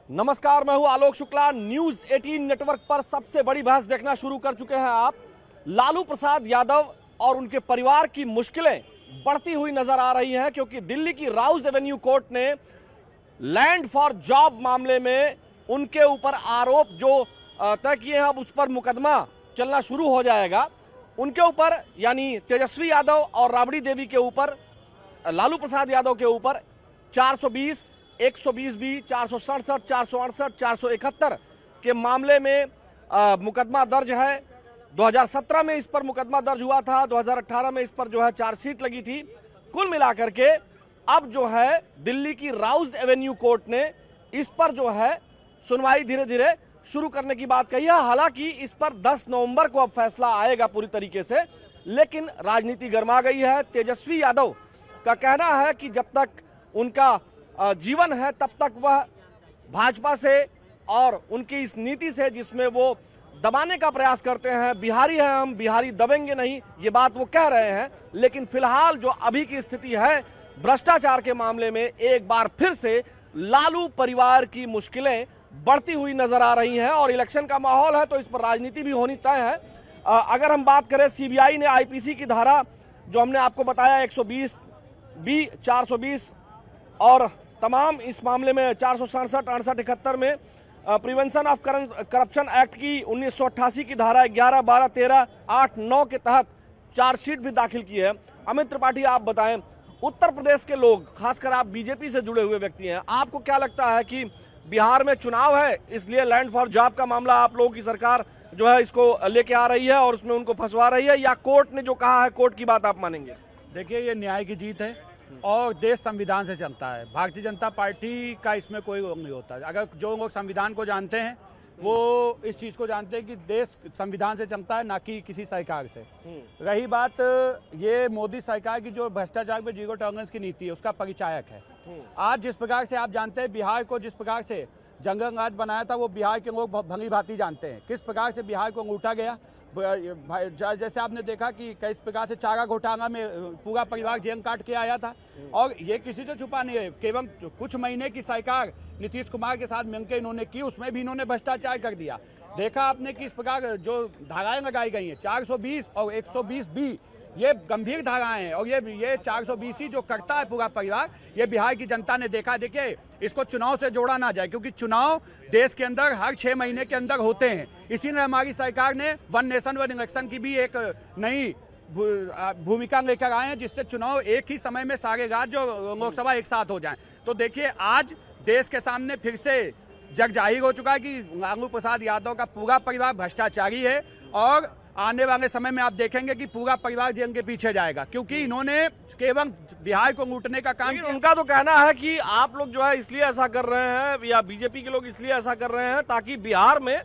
नमस्कार, मैं हूं आलोक शुक्ला। न्यूज 18 नेटवर्क पर सबसे बड़ी बहस देखना शुरू कर चुके हैं आप। लालू प्रसाद यादव और उनके परिवार की मुश्किलें बढ़ती हुई नजर आ रही हैं क्योंकि दिल्ली की राउज एवेन्यू कोर्ट ने लैंड फॉर जॉब मामले में उनके ऊपर आरोप जो तय किए हैं, अब उस पर मुकदमा चलना शुरू हो जाएगा। उनके ऊपर यानी तेजस्वी यादव और राबड़ी देवी के ऊपर, लालू प्रसाद यादव के ऊपर 420, 120B, 467, 468, 471 के मामले में मुकदमा दर्ज है। 2017 में इस पर मुकदमा दर्ज हुआ था, 2018 में इस पर जो है चार्जशीट लगी थी। कुल मिलाकर के अब जो है दिल्ली की राउज एवेन्यू कोर्ट ने इस पर जो है सुनवाई धीरे धीरे शुरू करने की बात कही है। हालांकि इस पर 10 नवंबर को अब फैसला आएगा पूरी तरीके से, लेकिन राजनीति गर्मा गई है। तेजस्वी यादव का कहना है कि जब तक उनका जीवन है तब तक वह भाजपा से और उनकी इस नीति से जिसमें वो दबाने का प्रयास करते हैं, बिहारी हैं हम, बिहारी दबेंगे नहीं, ये बात वो कह रहे हैं। लेकिन फिलहाल जो अभी की स्थिति है भ्रष्टाचार के मामले में, एक बार फिर से लालू परिवार की मुश्किलें बढ़ती हुई नजर आ रही हैं और इलेक्शन का माहौल है तो इस पर राजनीति भी होनी तय है। अगर हम बात करें, सीबीआई ने आईपीसी की धारा जो हमने आपको बताया 120B, 420 और तमाम इस मामले में 467, 68, 71 में प्रिवेंशन ऑफ करप्शन एक्ट की 1988 की धारा 11, 12, 13, 8, 9 के तहत चार्जशीट भी दाखिल की है। अमित त्रिपाठी, आप बताएं, उत्तर प्रदेश के लोग, खासकर आप बीजेपी से जुड़े हुए व्यक्ति हैं, आपको क्या लगता है कि बिहार में चुनाव है इसलिए लैंड फॉर जॉब का मामला आप लोगों की सरकार जो है इसको लेके आ रही है और उसमें उनको फंसवा रही है, या कोर्ट ने जो कहा है कोर्ट की बात आप मानेंगे? देखिए, ये न्याय की जीत है और देश संविधान से चलता है। भारतीय जनता पार्टी का इसमें कोई रोक नहीं होता। अगर जो लोग संविधान को जानते हैं वो इस चीज़ को जानते हैं कि देश संविधान से चलता है, ना कि किसी सरकार से। रही बात ये मोदी सरकार की जो भ्रष्टाचार पे जीरो टॉलरेंस की नीति है, उसका परिचायक है। आज जिस प्रकार से आप जानते हैं बिहार को जिस प्रकार से जंगल राज बनाया था, वो बिहार के लोग भली भांति जानते हैं किस प्रकार से बिहार को लूटा गया। जैसे आपने देखा कि किस प्रकार से चारा घोटाला में पूरा परिवार जेल काट के आया था और ये किसी से छुपा नहीं है। केवल कुछ महीने की सरकार नीतीश कुमार के साथ मिलकर इन्होंने की, उसमें भी इन्होंने भ्रष्टाचार कर दिया। देखा आपने कि इस प्रकार जो धाराएं लगाई गई हैं 420 और 120B, ये गंभीर धाराएं हैं और ये 420 जो करता है पूरा परिवार, ये बिहार की जनता ने देखा। देखिए, इसको चुनाव से जोड़ा ना जाए क्योंकि चुनाव देश के अंदर हर 6 महीने के अंदर होते हैं। इसीलिए हमारी सरकार ने वन नेशन वन इलेक्शन की भी एक नई भूमिका लेकर आए हैं, जिससे चुनाव एक ही समय में सारे राज्य और लोकसभा एक साथ हो जाएं। तो देखिए, आज देश के सामने फिर से जग जाहिर हो चुका है कि लालू प्रसाद यादव का पूरा परिवार भ्रष्टाचारी है और आने वाले समय में आप देखेंगे कि पूरा परिवार जेल के पीछे जाएगा क्योंकि इन्होंने केवल बिहार को लूटने का काम किया। उनका तो कहना है कि आप लोग जो है इसलिए ऐसा कर रहे हैं, या बीजेपी के लोग इसलिए ऐसा कर रहे हैं ताकि बिहार में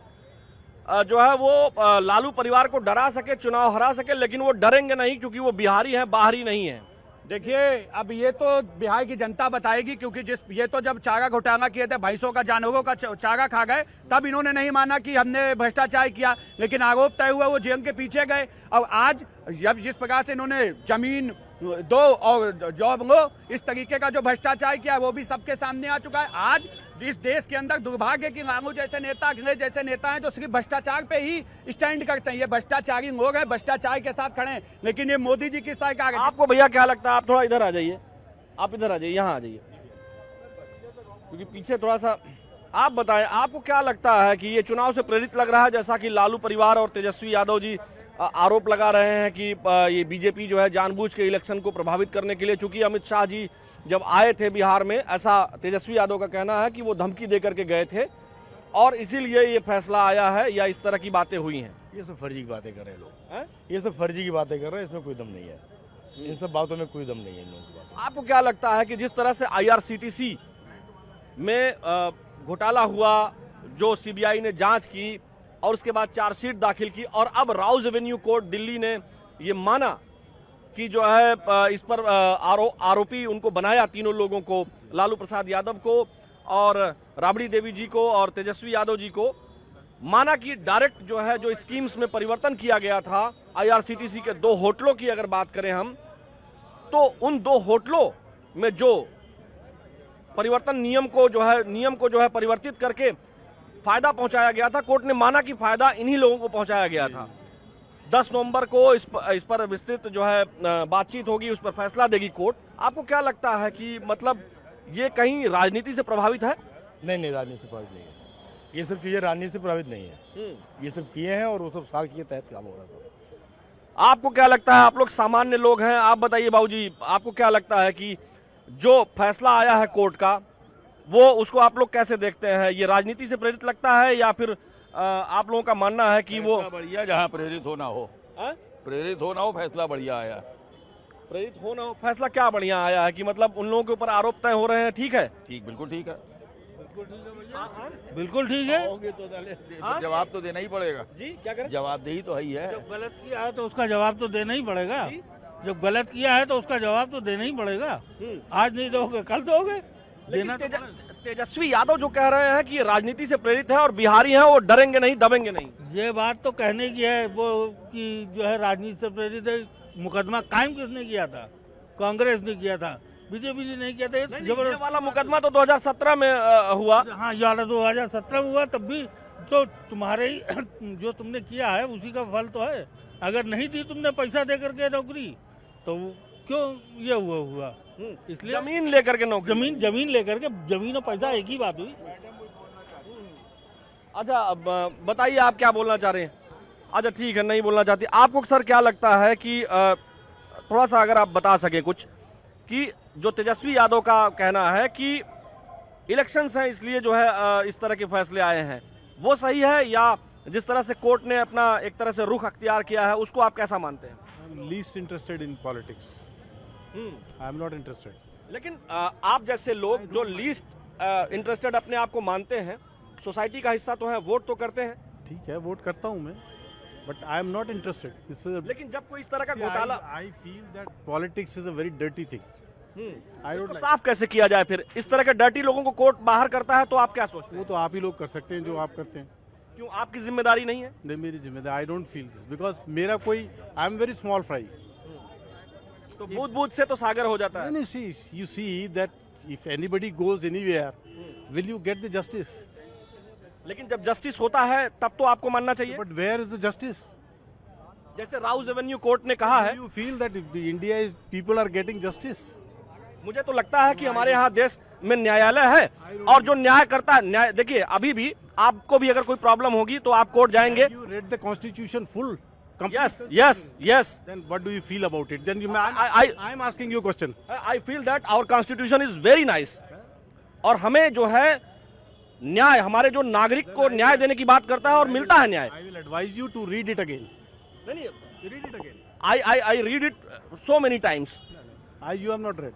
जो है वो लालू परिवार को डरा सके, चुनाव हरा सके, लेकिन वो डरेंगे नहीं क्योंकि वो बिहारी हैं, बाहरी नहीं है। देखिए, अब ये तो बिहार की जनता बताएगी क्योंकि ये तो जब चारा घोटाला किए थे, भैंसों का जानवरों का चारा खा गए, तब इन्होंने नहीं माना कि हमने भ्रष्टाचार किया, लेकिन आरोप तय हुआ, वो जेल के पीछे गए। अब आज जब जिस प्रकार से इन्होंने जमीन दो और जॉब लो, इस तरीके का जो भ्रष्टाचार किया वो भी सबके सामने आ चुका है। आज इस देश के अंदर दुर्भाग्य की लालू जैसे नेता, अखिलेश जैसे नेता हैं जो सिर्फ भ्रष्टाचार पे ही स्टैंड करते हैं। ये भ्रष्टाचारी लोग हैं, भ्रष्टाचार के साथ खड़े हैं, लेकिन ये मोदी जी की सरकार है। आपको भैया क्या लगता है? आप थोड़ा इधर आ जाइए, आप इधर आ जाइए, यहाँ आ जाइए, क्योंकि पीछे थोड़ा सा आप बताएं, आपको क्या लगता है कि ये चुनाव से प्रेरित लग रहा है? जैसा कि लालू परिवार और तेजस्वी यादव जी आरोप लगा रहे हैं कि ये बीजेपी जो है जानबूझ के इलेक्शन को प्रभावित करने के लिए, चूंकि अमित शाह जी जब आए थे बिहार में, ऐसा तेजस्वी यादव का कहना है कि वो धमकी दे करके गए थे और इसीलिए ये फैसला आया है, या इस तरह की बातें हुई हैं? ये सब फर्जी की बातें कर रहे हैं लोग, ये सब फर्जी की बातें कर रहे हैं, इसमें कोई दम नहीं है, इन सब बातों में कोई दम नहीं है इन लोगों की बातों। आपको क्या लगता है कि जिस तरह से IRCTC में घोटाला हुआ, जो सीबीआई ने जांच की और उसके बाद चार्जशीट दाखिल की और अब राउज एवेन्यू कोर्ट दिल्ली ने ये माना कि जो है इस पर आरोपी उनको बनाया, तीनों लोगों को, लालू प्रसाद यादव को और राबड़ी देवी जी को और तेजस्वी यादव जी को, माना कि डायरेक्ट जो है जो स्कीम्स में परिवर्तन किया गया था। IRCTC के 2 होटलों की अगर बात करें हम, तो उन 2 होटलों में जो परिवर्तन नियम को जो है परिवर्तित करके फायदा पहुंचाया गया था। कोर्ट ने माना कि फायदा इन्हीं लोगों को पहुंचाया गया था। 10 नवंबर को इस पर विस्तृत जो है बातचीत होगी, उस पर फैसला देगी कोर्ट। आपको क्या लगता है कि मतलब ये कहीं राजनीति से प्रभावित है? नहीं, राजनीति से प्रभावित नहीं है। ये सब चीज़ें राजनीति से प्रभावित नहीं है। ये सब किए हैं और वो सब साक्ष्य के तहत काम हो रहा था। आपको क्या लगता है, आप लोग सामान्य लोग हैं, आप बताइए बाबूजी, आपको क्या लगता है कि जो फैसला आया है कोर्ट का, वो उसको आप लोग कैसे देखते हैं? ये राजनीति से प्रेरित लगता है या फिर आप लोगों का मानना है कि वो बढ़िया, जहाँ प्रेरित होना हो, प्रेरित होना हो, फैसला बढ़िया आया। प्रेरित होना हो, फैसला क्या बढ़िया आया है कि मतलब उन लोगों के ऊपर आरोप तय हो रहे हैं? ठीक है, ठीक, बिल्कुल ठीक है। बिल्कुल ठीक है। कहोगे तो जवाब तो देना ही पड़ेगा जी। क्या करें? जवाबदेही तो है ही है। जब गलत किया है तो उसका जवाब तो देना ही पड़ेगा। जब गलत किया है तो उसका जवाब तो देना ही पड़ेगा। आज नहीं दोगे कल दोगे, देना तो पड़ेगा। तेजस्वी यादव जो कह रहे हैं कि ये राजनीति से प्रेरित है और बिहारी हैं, वो डरेंगे नहीं, दबेंगे नहीं। ये बात तो कहने की है वो कि जो है राजनीति से प्रेरित है। मुकदमा कायम किसने किया था? कांग्रेस ने किया था, बीजेपी ने नहीं किया था। ये वाला मुकदमा तो 2017 में हुआ। हाँ, ये वाला 2017 में हुआ, तब भी तो तुम्हारे ही जो तुमने किया है उसी का फल तो है। अगर नहीं दी तुमने पैसा दे करके नौकरी, तो क्यों ये हुआ? इसलिए जमीन लेकर के नौकरी, जमीन लेकर के, जमीन और पैसा एक ही बात हुई। अच्छा, अब बताइए आप क्या बोलना चाह रहे हैं? अच्छा ठीक है, नहीं बोलना चाहती। आपको सर क्या लगता है कि थोड़ा सा अगर आप बता सके कुछ, कि जो तेजस्वी यादव का कहना है कि इलेक्शंस हैं इसलिए जो है इस तरह के फैसले आए हैं, वो सही है, या जिस तरह से कोर्ट ने अपना एक तरह से रुख अख्तियार किया है उसको आप कैसा मानते हैं? Least interested in politics. I am not interested. लेकिन आप जैसे लोग जो लीस्ट इंटरेस्टेड अपने आप को मानते हैं, सोसाइटी का हिस्सा तो हैं, वोट तो करते हैं। ठीक है, वोट करता हूँ मैं, but I am not interested. This is a, लेकिन जब कोई इस तरह का घोटाला, I feel that politics is a very dirty thing. I don't इसको like. साफ कैसे किया जाए? फिर इस तरह के डर्टी लोगों को कोर्ट बाहर करता है तो आप क्या सोचते वो हैं? तो आप ही लोग कर सकते हैं जो आप करते हैं। क्यों, आपकी जिम्मेदारी नहीं है? नहीं, मेरी जिम्मेदारी। I don't feel this because मेरा कोई, I am very small fry. तो बूथ बूथ से तो सागर हो जाता है। नहीं, see you see that if anybody goes anywhere, will you get the justice? लेकिन जब जस्टिस होता है तब तो आपको मानना चाहिए। But where is the justice? जैसे राउज एवेन्यू कोर्ट ने कहा है, you feel that India is people are getting justice? मुझे तो लगता है कि हमारे यहाँ देश में न्यायालय है और जो न्याय करता है, न्याय देखिए, अभी भी आपको भी अगर कोई प्रॉब्लम होगी तो आप कोर्ट जाएंगे। You read the constitution full? Yes. Then what do you feel about it? Then I am asking you a question. I feel that our constitution is very nice. और हमें जो है न्याय, हमारे जो नागरिक को न्याय देने की बात करता है और मिलता है न्याय। I will advise you to read it again. नहीं, Read it again. I read it so many times. You have not read.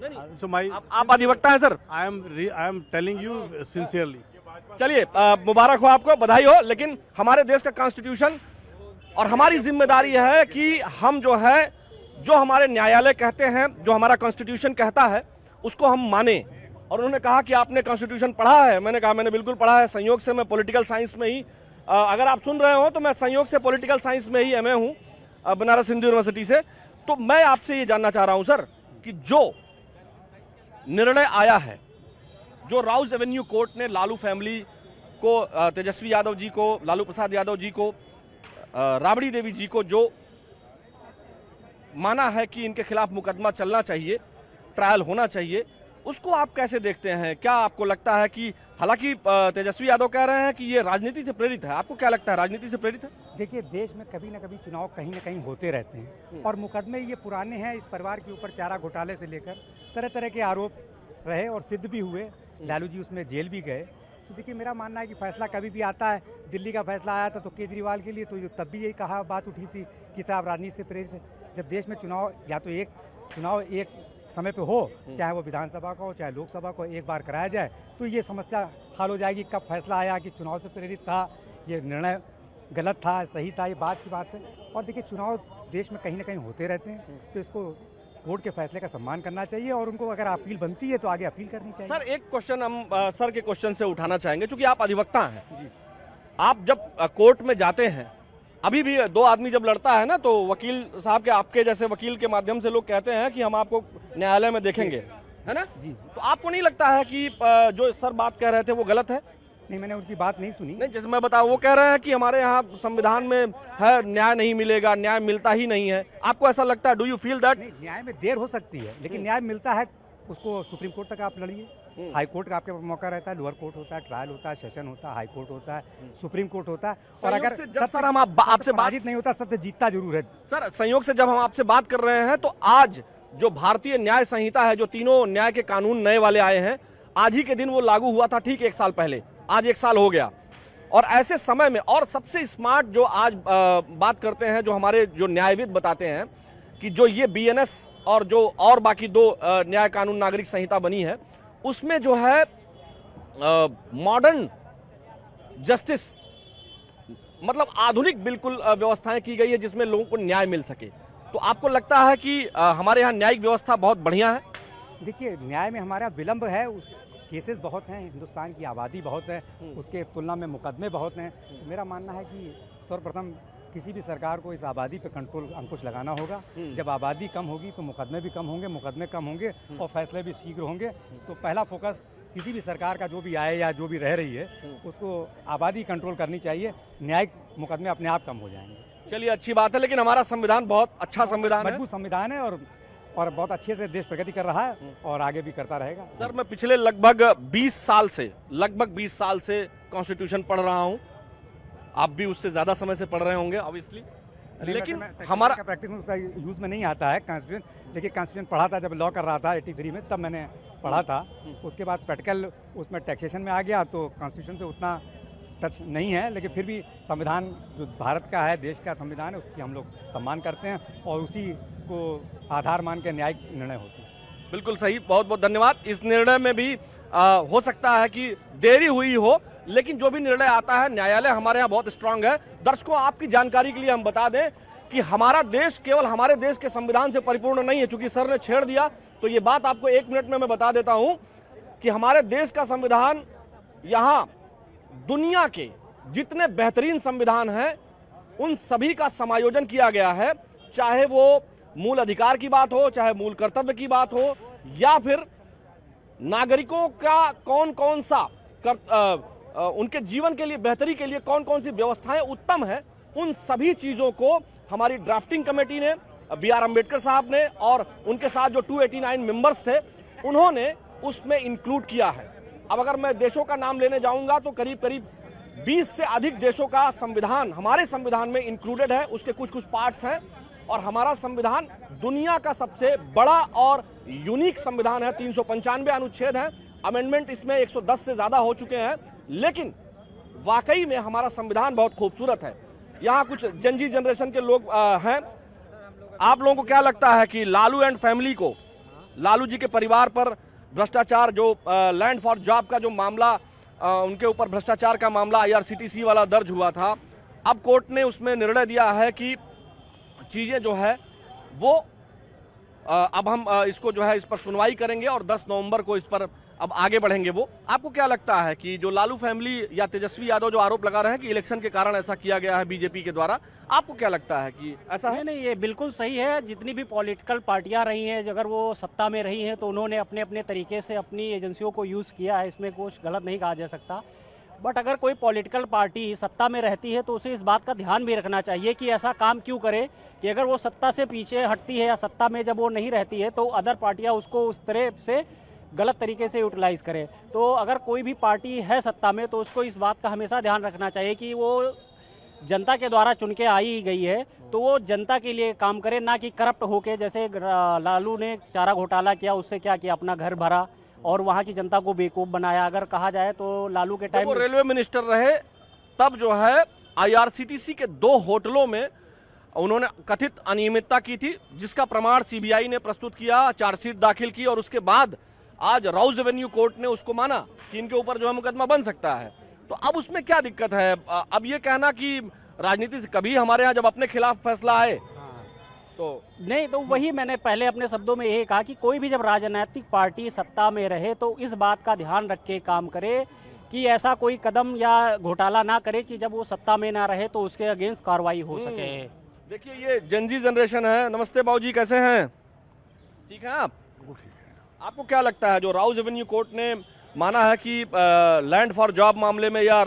नहीं, So my आप अधिवक्ता हैं sir. I am telling you sincerely. चलिए, मुबारक हो आपको, बधाई हो। लेकिन हमारे देश का कॉन्स्टिट्यूशन और हमारी जिम्मेदारी है कि हम जो है, जो हमारे न्यायालय कहते हैं, जो हमारा कॉन्स्टिट्यूशन कहता है, उसको हम माने। और उन्होंने कहा कि आपने कॉन्स्टिट्यूशन पढ़ा है। मैंने कहा मैंने बिल्कुल पढ़ा है, संयोग से मैं पॉलिटिकल साइंस में ही, अगर आप सुन रहे हो तो मैं संयोग से पॉलिटिकल साइंस में ही एमए हूँ बनारस हिंदू यूनिवर्सिटी से। तो मैं आपसे ये जानना चाह रहा हूँ सर कि जो निर्णय आया है, जो राउज एवेन्यू कोर्ट ने लालू फैमिली को, तेजस्वी यादव जी को, लालू प्रसाद यादव जी को, राबड़ी देवी जी को जो माना है कि इनके खिलाफ मुकदमा चलना चाहिए, ट्रायल होना चाहिए, उसको आप कैसे देखते हैं? क्या आपको लगता है कि, हालांकि तेजस्वी यादव कह रहे हैं कि ये राजनीति से प्रेरित है, आपको क्या लगता है, राजनीति से प्रेरित है? देखिए, देश में कभी न कभी चुनाव कहीं न कहीं होते रहते हैं और मुकदमे ये पुराने हैं। इस परिवार के ऊपर चारा घोटाले से लेकर तरह तरह के आरोप रहे और सिद्ध भी हुए। लालू जी उसमें जेल भी गए। तो देखिए, मेरा मानना है कि फैसला कभी भी आता है। दिल्ली का फैसला आया था तो केजरीवाल के लिए, तो तब भी यही कहा, बात उठी थी कि साहब राजनीति से प्रेरित है। जब देश में चुनाव, या तो एक चुनाव एक समय पे हो, चाहे वो विधानसभा का हो चाहे लोकसभा को, एक बार कराया जाए तो ये समस्या हल हो जाएगी। कब फैसला आया कि चुनाव से प्रेरित था, ये निर्णय गलत था, सही था, ये बात की बात है। और देखिए, चुनाव देश में कहीं ना कहीं होते रहते हैं, तो इसको कोर्ट के फैसले का सम्मान करना चाहिए और उनको अगर अपील बनती है तो आगे अपील करनी चाहिए। सर, एक क्वेश्चन हम सर के क्वेश्चन से उठाना चाहेंगे, क्योंकि आप अधिवक्ता हैं। आप जब कोर्ट में जाते हैं, अभी भी दो आदमी जब लड़ता है ना, तो वकील साहब के, आपके जैसे वकील के माध्यम से लोग कहते हैं कि हम आपको न्यायालय में देखेंगे, है ना? जी जी। तो आपको नहीं लगता है कि जो सर बात कह रहे थे वो गलत है? नहीं, मैंने उनकी बात नहीं सुनी। नहीं, जैसे मैं बताऊं, वो कह रहे हैं कि हमारे यहाँ संविधान में है न्याय नहीं मिलेगा, न्याय मिलता ही नहीं है। आपको ऐसा लगता है? Do you feel that? नहीं, न्याय में देर हो सकती है, लेकिन न्याय मिलता है। उसको सुप्रीम कोर्ट तक आप लड़िए, हाई कोर्ट का आपके पास मौका रहता है, लोअर कोर्ट होता है, ट्रायल होता है, सेशन होता है, हाई कोर्ट होता है, सुप्रीम कोर्ट होता है। और अगर सर हम आपसे बात नहीं होता, सत्य जीतता जरूर है। सर संयोग से जब हम आपसे बात कर रहे हैं तो आज जो भारतीय न्याय संहिता है, जो तीनों न्याय के कानून नए वाले आए हैं, आज ही के दिन वो लागू हुआ था, ठीक 1 साल पहले। आज 1 साल हो गया, और ऐसे समय में, और सबसे स्मार्ट जो आज बात करते हैं, जो हमारे जो न्यायविद बताते हैं कि जो ये BNS और जो और बाकी 2 न्याय कानून नागरिक संहिता बनी है, उसमें जो है मॉडर्न जस्टिस, मतलब आधुनिक बिल्कुल व्यवस्थाएं की गई है जिसमें लोगों को न्याय मिल सके। तो आपको लगता है कि हमारे यहाँ न्यायिक व्यवस्था बहुत बढ़िया है? देखिए, न्याय में हमारा विलंब है, केसेस बहुत हैं, हिंदुस्तान की आबादी बहुत है, उसके तुलना में मुकदमे बहुत हैं। तो मेरा मानना है कि सर्वप्रथम किसी भी सरकार को इस आबादी पर कंट्रोल, अंकुश लगाना होगा। जब आबादी कम होगी तो मुकदमे भी कम होंगे, मुकदमे कम होंगे और फैसले भी शीघ्र होंगे। तो पहला फोकस किसी भी सरकार का जो भी आए या जो भी रह रही है, उसको आबादी कंट्रोल करनी चाहिए, न्यायिक मुकदमे अपने आप कम हो जाएंगे। चलिए, अच्छी बात है, लेकिन हमारा संविधान बहुत अच्छा संविधान है, मजबूत संविधान है, और बहुत अच्छे से देश प्रगति कर रहा है और आगे भी करता रहेगा। सर मैं पिछले लगभग 20 साल से कॉन्स्टिट्यूशन पढ़ रहा हूं। आप भी उससे ज्यादा समय से पढ़ रहे होंगे ऑब्वियसली, लेकिन हमारा प्रैक्टिस में उसका यूज में नहीं आता है कॉन्स्टिट्यूशन। देखिए, कॉन्स्टिट्यूशन पढ़ा था जब लॉ कर रहा था 83 में, तब मैंने पढ़ा था। उसके बाद प्रैक्टिकल उसमें टैक्सेशन में आ गया, तो कॉन्स्टिट्यूशन से उतना टच नहीं है, लेकिन फिर भी संविधान जो भारत का है, देश का संविधान है, उसकी हम लोग सम्मान करते हैं और उसी को आधार मान के न्यायिक निर्णय होते हैं। बिल्कुल सही, बहुत बहुत धन्यवाद। इस निर्णय में भी हो सकता है कि देरी हुई हो, लेकिन जो भी निर्णय आता है, न्यायालय हमारे यहाँ बहुत स्ट्रांग है। दर्शकों, आपकी जानकारी के लिए हम बता दें कि हमारा देश केवल हमारे देश के संविधान से परिपूर्ण नहीं है। चूंकि सर ने छेड़ दिया तो ये बात आपको 1 मिनट में मैं बता देता हूं कि हमारे देश का संविधान, यहाँ दुनिया के जितने बेहतरीन संविधान हैं उन सभी का समायोजन किया गया है। चाहे वो मूल अधिकार की बात हो, चाहे मूल कर्तव्य की बात हो, या फिर नागरिकों का कौन कौन सा उनके जीवन के लिए, बेहतरी के लिए कौन कौन सी व्यवस्थाएं उत्तम है, उन सभी चीज़ों को हमारी ड्राफ्टिंग कमेटी ने, BR अम्बेडकर साहब ने और उनके साथ जो 289 मेंबर्स थे, उन्होंने उसमें इंक्लूड किया है। अब अगर मैं देशों का नाम लेने जाऊंगा तो करीब करीब 20 से अधिक देशों का संविधान हमारे संविधान में इंक्लूडेड है। उसके कुछ कुछ पार्ट्स हैं, और हमारा संविधान दुनिया का सबसे बड़ा और यूनिक संविधान है। 395 अनुच्छेद हैं, अमेंडमेंट इसमें 110 से ज़्यादा हो चुके हैं, लेकिन वाकई में हमारा संविधान बहुत खूबसूरत है। यहाँ कुछ जनजी जनरेशन के लोग हैं। आप लोगों को क्या लगता है कि लालू एंड फैमिली को, लालू जी के परिवार पर भ्रष्टाचार, जो लैंड फॉर जॉब का जो मामला, उनके ऊपर भ्रष्टाचार का मामला IRCTC वाला दर्ज हुआ था, अब कोर्ट ने उसमें निर्णय दिया है कि चीज़ें जो है वो अब हम इसको जो है इस पर सुनवाई करेंगे और 10 नवंबर को इस पर अब आगे बढ़ेंगे। वो आपको क्या लगता है कि जो लालू फैमिली या तेजस्वी यादव जो आरोप लगा रहे हैं कि इलेक्शन के कारण ऐसा किया गया है बीजेपी के द्वारा, आपको क्या लगता है कि ऐसा है? नहीं, ये बिल्कुल सही है। जितनी भी पॉलिटिकल पार्टियां रही हैं, अगर वो सत्ता में रही हैं तो उन्होंने अपने अपने तरीके से अपनी एजेंसियों को यूज़ किया है, इसमें कुछ गलत नहीं कहा जा सकता। बट अगर कोई पॉलिटिकल पार्टी सत्ता में रहती है तो उसे इस बात का ध्यान भी रखना चाहिए कि ऐसा काम क्यों करे कि अगर वो सत्ता से पीछे हटती है या सत्ता में जब वो नहीं रहती है तो अदर पार्टियां उसको उस तरह से गलत तरीके से यूटिलाइज करे। तो अगर कोई भी पार्टी है सत्ता में तो उसको इस बात का हमेशा ध्यान रखना चाहिए कि वो जनता के द्वारा चुन के आई गई है तो वो जनता के लिए काम करे, ना कि करप्ट होके। जैसे लालू ने चारा घोटाला किया, उससे क्या किया, अपना घर भरा और वहाँ की जनता को बेवकूफ़ बनाया। अगर कहा जाए तो लालू के टाइम वो रेलवे मिनिस्टर रहे तब जो है IRCTC के 2 होटलों में उन्होंने कथित अनियमितता की थी, जिसका प्रमाण CBI ने प्रस्तुत किया, चार्जशीट दाखिल की, और उसके बाद आज राउज एवेन्यू कोर्ट ने उसको माना कि इनके ऊपर जो है मुकदमा बन सकता है। तो अब उसमें क्या दिक्कत है? अब ये कहना कि राजनीति से कभी हमारे यहाँ जब अपने खिलाफ फैसला आए तो नहीं, तो वही मैंने पहले अपने शब्दों में यही कहा कि कोई भी जब राजनीतिक पार्टी सत्ता में रहे तो इस बात का ध्यान रख के काम करे कि ऐसा कोई कदम या घोटाला ना करे कि जब वो सत्ता में ना रहे तो उसके अगेंस्ट कार्रवाई हो सके। देखिए, ये जनजी जनरेशन है। नमस्ते बाबूजी, कैसे हैं? ठीक हैं आप? आपको क्या लगता है जो राउज एवेन्यू कोर्ट ने माना है कि लैंड फॉर जॉब मामले में या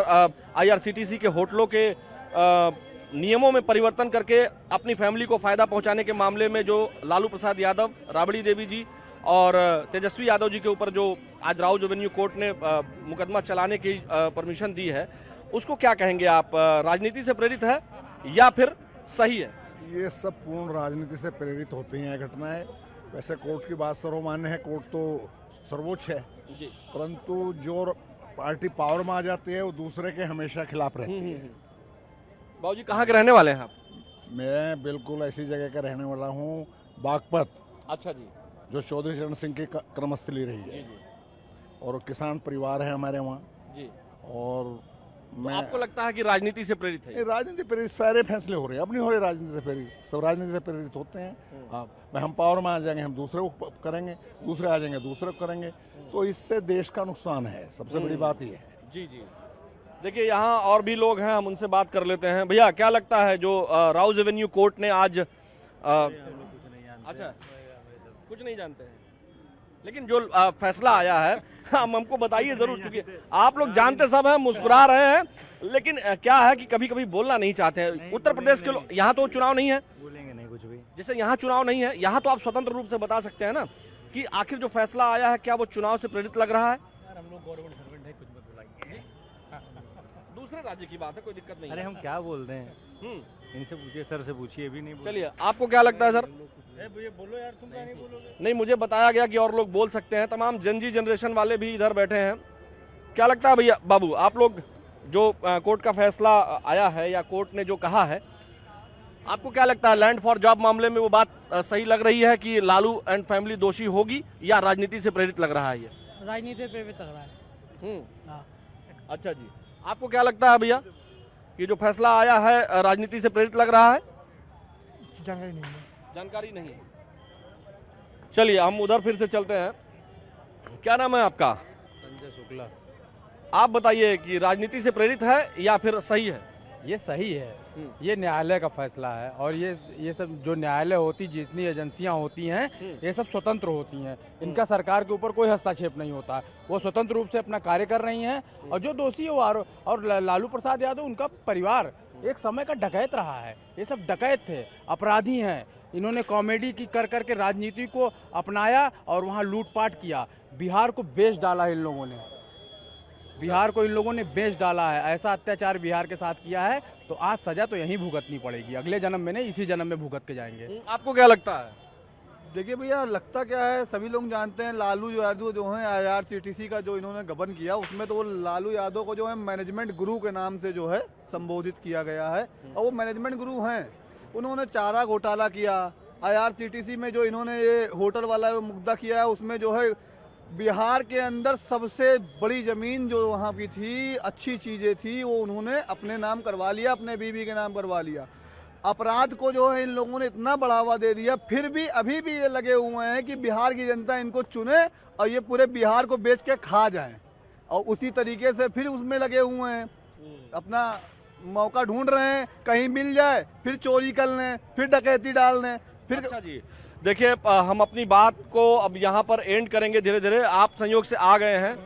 IRCTC के होटलों के नियमों में परिवर्तन करके अपनी फैमिली को फायदा पहुंचाने के मामले में जो लालू प्रसाद यादव, राबड़ी देवी जी और तेजस्वी यादव जी के ऊपर जो आज राउज एवेन्यू कोर्ट ने मुकदमा चलाने की परमिशन दी है, उसको क्या कहेंगे आप? राजनीति से प्रेरित है या फिर सही है? ये सब पूर्ण राजनीति से प्रेरित होती हैं घटनाएं। वैसे कोर्ट की बात सर्वमान्य है, कोर्ट तो सर्वोच्च है, परंतु जो पार्टी पावर में आ जाती है वो दूसरे के हमेशा खिलाफ रहती है। बाबूजी कहाँ के रहने वाले हैं आप? मैं बिल्कुल ऐसी जगह का रहने वाला हूँ, बागपत। अच्छा जी। जो चौधरी चरण सिंह की कर्मस्थली रही है, और किसान परिवार है हमारे वहाँ जी। और मैं, आपको लगता है कि राजनीति से प्रेरित है? राजनीति प्रेरित सारे फैसले हो रहे हैं, अब नहीं हो रहे राजनीति से प्रेरित, सब राजनीति से प्रेरित होते हैं। हम पावर में आ जाएंगे, हम दूसरे को करेंगे, दूसरे आ जाएंगे, दूसरे को करेंगे, तो इससे देश का नुकसान है। सबसे बड़ी बात ये है। जी जी। देखिए यहाँ और भी लोग हैं, हम उनसे बात कर लेते हैं। भैया क्या लगता है जो राउज एवेन्यू कोर्ट ने आज अच्छा कुछ नहीं जानते हैं, लेकिन जो फैसला आया है हमको बताइए जरूर, क्योंकि आप लोग जानते सब हैं, मुस्कुरा रहे हैं, लेकिन क्या है कि कभी कभी बोलना नहीं चाहते हैं। उत्तर प्रदेश के लोग, यहाँ तो चुनाव नहीं है, बोलेंगे नहीं कुछ भी। जैसे यहाँ चुनाव नहीं है, यहाँ तो आप स्वतंत्र रूप से बता सकते हैं ना कि आखिर जो फैसला आया है क्या वो चुनाव से प्रेरित लग रहा है? हम लोग गवर्नमेंट सर्वेंट है, कुछ मत बुलाइए। दूसरे राज्य की बात है, कोई दिक्कत नहीं अरे है। हम क्या बोलते हैं, इनसे पूछिए, सर से पूछिए, भी नहीं। चलिए आपको क्या लगता है सर? बोलो यार, तुम क्या नहीं बोलोगे? नहीं, मुझे बताया गया कि और लोग बोल सकते हैं, तमाम जनजी जनरेशन वाले भी इधर बैठे हैं। क्या लगता है भैया बाबू, आप लोग जो कोर्ट का फैसला आया है या कोर्ट ने जो कहा है, आपको क्या लगता है लैंड फॉर जॉब मामले में वो बात सही लग रही है कि लालू एंड फैमिली दोषी होगी या राजनीति से प्रेरित लग रहा है? ये राजनीति से प्रेरित लग रहा है। हाँ। अच्छा जी, आपको क्या लगता है भैया कि जो फैसला आया है राजनीति से प्रेरित लग रहा है? जानकारी नहीं है। जानकारी नहीं है। चलिए हम उधर फिर से चलते हैं। क्या नाम है आपका? संजय शुक्ला। आप बताइए कि राजनीति से प्रेरित है या फिर सही है? ये सही है, ये न्यायालय का फैसला है, और ये सब जो न्यायालय होती, जितनी एजेंसियां होती हैं, ये सब स्वतंत्र होती हैं। इनका सरकार के ऊपर कोई हस्तक्षेप नहीं होता, वो स्वतंत्र रूप से अपना कार्य कर रही हैं। और जो दोषी है वो और लालू प्रसाद यादव, उनका परिवार एक समय का डकैत रहा है, ये सब डकैत थे, अपराधी हैं। इन्होंने कॉमेडी की कर करके राजनीति को अपनाया और वहाँ लूटपाट किया। बिहार को बेच डाला इन लोगों ने, बिहार को इन लोगों ने बेच डाला है। ऐसा अत्याचार बिहार के साथ किया है, तो आज सजा तो यहीं भुगतनी पड़ेगी, अगले जन्म में नहीं, इसी जन्म में भुगत के जाएंगे। आपको क्या लगता है? देखिए भैया, लगता क्या है, सभी लोग जानते हैं लालू यादव जो है IRCTC का जो इन्होंने गबन किया, उसमें तो वो लालू यादव को जो है मैनेजमेंट गुरु के नाम से जो है संबोधित किया गया है, और वो मैनेजमेंट गुरु हैं। उन्होंने चारा घोटाला किया, IRCTC में जो इन्होंने ये होटल वाला मुद्दा किया है, उसमें जो है बिहार के अंदर सबसे बड़ी ज़मीन जो वहाँ की थी, अच्छी चीज़ें थी, वो उन्होंने अपने नाम करवा लिया, अपने बीवी के नाम करवा लिया। अपराध को जो है इन लोगों ने इतना बढ़ावा दे दिया, फिर भी अभी भी ये लगे हुए हैं कि बिहार की जनता इनको चुने और ये पूरे बिहार को बेच के खा जाएं, और उसी तरीके से फिर उसमें लगे हुए हैं, अपना मौका ढूंढ रहे हैं, कहीं मिल जाए फिर चोरी कर लें, फिर डकैती डाल लें, फिर। अच्छा जी, देखिए हम अपनी बात को अब यहाँ पर एंड करेंगे धीरे धीरे। आप संयोग से आ गए हैं,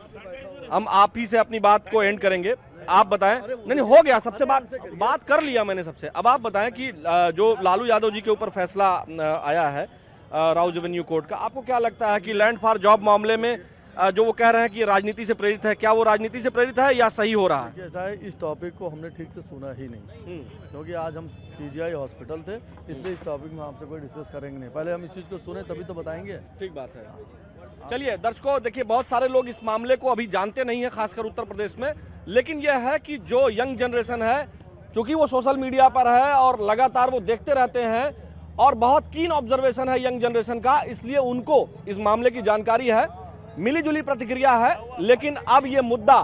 हम आप ही से अपनी बात को एंड करेंगे। आप बताएं। नहीं हो गया, सबसे बात कर लिया मैंने सबसे। अब आप बताएं कि जो लालू यादव जी के ऊपर फैसला आया है राउज एवेन्यू कोर्ट का, आपको क्या लगता है कि लैंड फॉर जॉब मामले में जो वो कह रहे हैं कि राजनीति से प्रेरित है, क्या वो राजनीति से प्रेरित है या सही हो रहा है? ऐसा है, इस टॉपिक को हमने ठीक से सुना ही नहीं, क्योंकि आज हम PGI हॉस्पिटल थे, इसलिए इस टॉपिक में आपसे कोई डिस्कस करेंगे नहीं। पहले हम इस चीज़ को सुने तभी तो बताएंगे। ठीक बात है। चलिए दर्शकों, देखिए बहुत सारे लोग इस मामले को अभी जानते नहीं है, खासकर उत्तर प्रदेश में, लेकिन यह है कि जो यंग जनरेशन है, चूंकि वो सोशल मीडिया पर है और लगातार वो देखते रहते हैं और बहुत कीन ऑब्जर्वेशन है यंग जनरेशन का, इसलिए उनको इस मामले की जानकारी है, मिली जुली प्रतिक्रिया है। लेकिन अब ये मुद्दा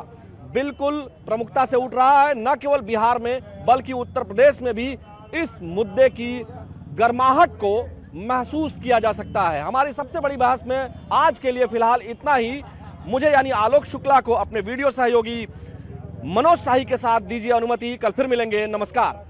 बिल्कुल प्रमुखता से उठ रहा है, न केवल बिहार में बल्कि उत्तर प्रदेश में भी इस मुद्दे की गर्माहट को महसूस किया जा सकता है। हमारी सबसे बड़ी बहस में आज के लिए फिलहाल इतना ही। मुझे यानी आलोक शुक्ला को अपने वीडियो सहयोगी मनोज शाही के साथ दीजिए अनुमति। कल फिर मिलेंगे। नमस्कार।